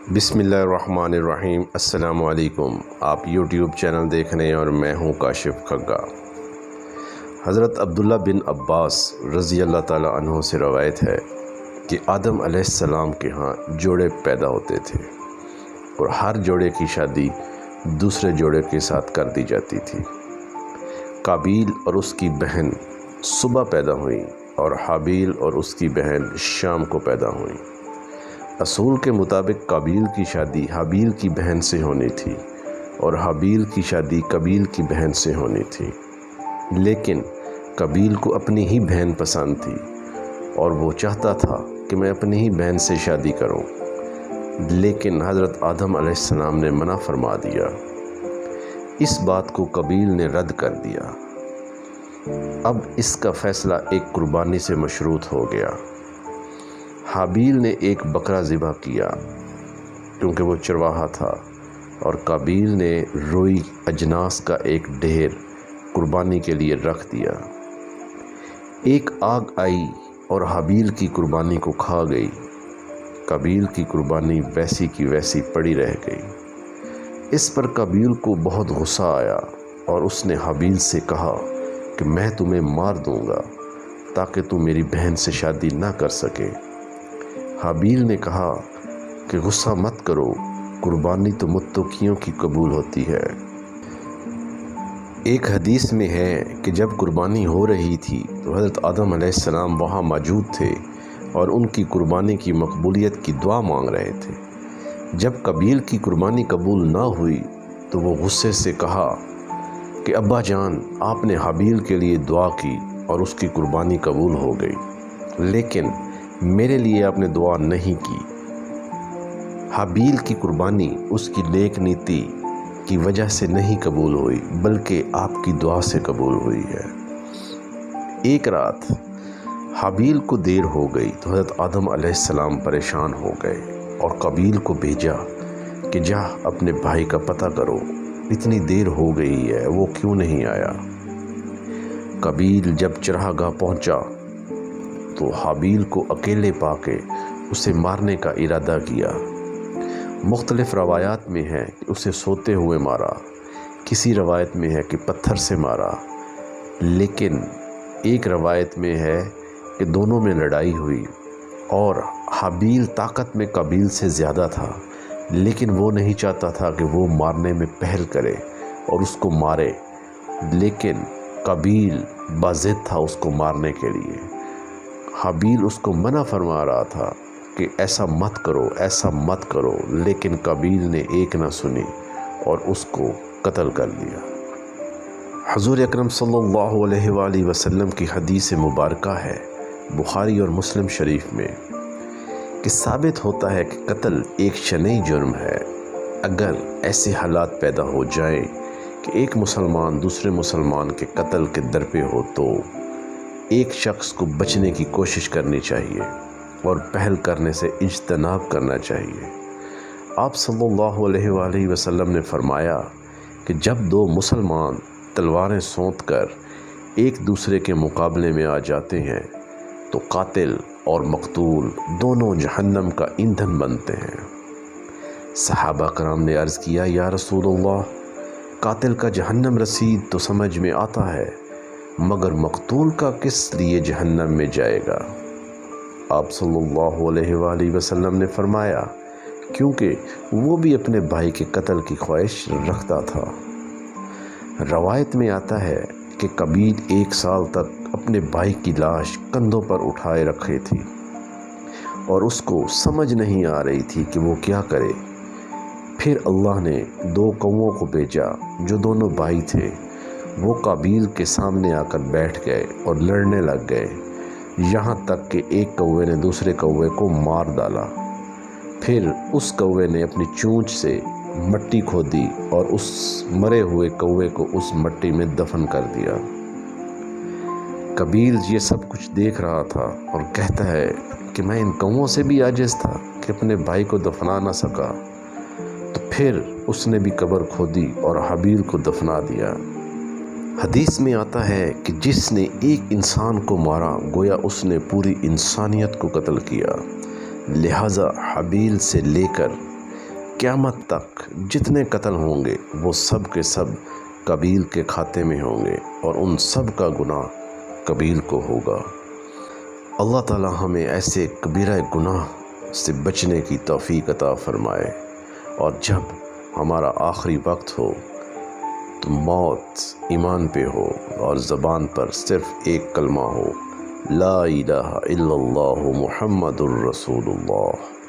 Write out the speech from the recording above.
بسم اللہ الرحمن الرحیم۔ السلام علیکم۔ آپ یوٹیوب چینل دیکھ رہے ہیں اور میں ہوں کاشف کھگا۔ حضرت عبداللہ بن عباس رضی اللہ تعالیٰ عنہ سے روایت ہے کہ آدم علیہ السلام کے ہاں جوڑے پیدا ہوتے تھے اور ہر جوڑے کی شادی دوسرے جوڑے کے ساتھ کر دی جاتی تھی۔ قابیل اور اس کی بہن صبح پیدا ہوئیں اور حابیل اور اس کی بہن شام کو پیدا ہوئیں۔ اصول کے مطابق قابیل کی شادی حابیل کی بہن سے ہونی تھی اور حابیل کی شادی قابیل کی بہن سے ہونی تھی، لیکن قابیل کو اپنی ہی بہن پسند تھی اور وہ چاہتا تھا کہ میں اپنی ہی بہن سے شادی کروں، لیکن حضرت آدم علیہ السلام نے منع فرما دیا۔ اس بات کو قابیل نے رد کر دیا۔ اب اس کا فیصلہ ایک قربانی سے مشروط ہو گیا۔ حابیل نے ایک بکرا ذبح کیا کیونکہ وہ چرواہا تھا، اور قابیل نے روئی اجناس کا ایک ڈھیر قربانی کے لیے رکھ دیا۔ ایک آگ آئی اور حابیل کی قربانی کو کھا گئی۔ قابیل کی قربانی ویسی کی ویسی پڑی رہ گئی۔ اس پر قابیل کو بہت غصہ آیا اور اس نے حابیل سے کہا کہ میں تمہیں مار دوں گا تاکہ تم میری بہن سے شادی نہ کر سکے۔ حابیل نے کہا کہ غصہ مت کرو، قربانی تو متقیوں کی قبول ہوتی ہے۔ ایک حدیث میں ہے کہ جب قربانی ہو رہی تھی تو حضرت آدم علیہ السلام وہاں موجود تھے اور ان کی قربانی کی مقبولیت کی دعا مانگ رہے تھے۔ جب قابیل کی قربانی قبول نہ ہوئی تو وہ غصے سے کہا کہ ابا جان، آپ نے حابیل کے لیے دعا کی اور اس کی قربانی قبول ہو گئی، لیکن میرے لیے آپ نے دعا نہیں کی۔ حابیل کی قربانی اس کی نیک نیتی کی وجہ سے نہیں قبول ہوئی بلکہ آپ کی دعا سے قبول ہوئی ہے۔ ایک رات حابیل کو دیر ہو گئی تو حضرت آدم علیہ السلام پریشان ہو گئے اور قابیل کو بھیجا کہ جا اپنے بھائی کا پتہ کرو، اتنی دیر ہو گئی ہے، وہ کیوں نہیں آیا۔ قابیل جب چراگاہ پہنچا تو حابیل کو اکیلے پا کے اسے مارنے کا ارادہ کیا۔ مختلف روایات میں ہے کہ اسے سوتے ہوئے مارا، کسی روایت میں ہے کہ پتھر سے مارا، لیکن ایک روایت میں ہے کہ دونوں میں لڑائی ہوئی اور حابیل طاقت میں قابیل سے زیادہ تھا، لیکن وہ نہیں چاہتا تھا کہ وہ مارنے میں پہل کرے اور اس کو مارے، لیکن قابیل باضد تھا اس کو مارنے کے لیے۔ حابیل اس کو منع فرما رہا تھا کہ ایسا مت کرو، ایسا مت کرو، لیکن قابیل نے ایک نہ سنی اور اس کو قتل کر دیا۔ حضور اکرم صلی اللہ علیہ وآلہ وسلم کی حدیث مبارکہ ہے بخاری اور مسلم شریف میں کہ ثابت ہوتا ہے کہ قتل ایک شنعی جرم ہے۔ اگر ایسے حالات پیدا ہو جائیں کہ ایک مسلمان دوسرے مسلمان کے قتل کے در پہ ہو تو ایک شخص کو بچنے کی کوشش کرنی چاہیے اور پہل کرنے سے اجتناب کرنا چاہیے۔ آپ صلی اللہ علیہ وآلہ وسلم نے فرمایا کہ جب دو مسلمان تلواریں سونت کر ایک دوسرے کے مقابلے میں آ جاتے ہیں تو قاتل اور مقتول دونوں جہنم کا ایندھن بنتے ہیں۔ صحابہ کرام نے عرض کیا، یا رسول اللہ، قاتل کا جہنم رسید تو سمجھ میں آتا ہے، مگر مقتول کا کس لیے جہنم میں جائے گا؟ آپ صلی اللہ علیہ وآلہ وسلم نے فرمایا، کیونکہ وہ بھی اپنے بھائی کے قتل کی خواہش رکھتا تھا۔ روایت میں آتا ہے کہ قابیل 1 سال تک اپنے بھائی کی لاش کندھوں پر اٹھائے رکھے تھی اور اس کو سمجھ نہیں آ رہی تھی کہ وہ کیا کرے۔ پھر اللہ نے 2 کووں کو بھیجا جو دونوں بھائی تھے، وہ قابیل کے سامنے آ کر بیٹھ گئے اور لڑنے لگ گئے، یہاں تک کہ ایک کوے نے دوسرے کوے کو مار ڈالا۔ پھر اس کوے نے اپنی چونچ سے مٹی کھودی اور اس مرے ہوئے کوے کو اس مٹی میں دفن کر دیا۔ قابیل یہ سب کچھ دیکھ رہا تھا اور کہتا ہے کہ میں ان کووں سے بھی عاجز تھا کہ اپنے بھائی کو دفنا نہ سکا، تو پھر اس نے بھی قبر کھودی اور حابیل کو دفنا دیا۔ حدیث میں آتا ہے کہ جس نے ایک انسان کو مارا گویا اس نے پوری انسانیت کو قتل کیا، لہٰذا حابیل سے لے کر قیامت تک جتنے قتل ہوں گے وہ سب کے سب قبیل کے کھاتے میں ہوں گے اور ان سب کا گناہ قبیل کو ہوگا۔ اللہ تعالی ہمیں ایسے کبیرہ گناہ سے بچنے کی توفیق عطا فرمائے، اور جب ہمارا آخری وقت ہو تو موت ایمان پہ ہو اور زبان پر صرف ایک کلمہ ہو، لا الہ الا اللہ محمد الرسول اللہ۔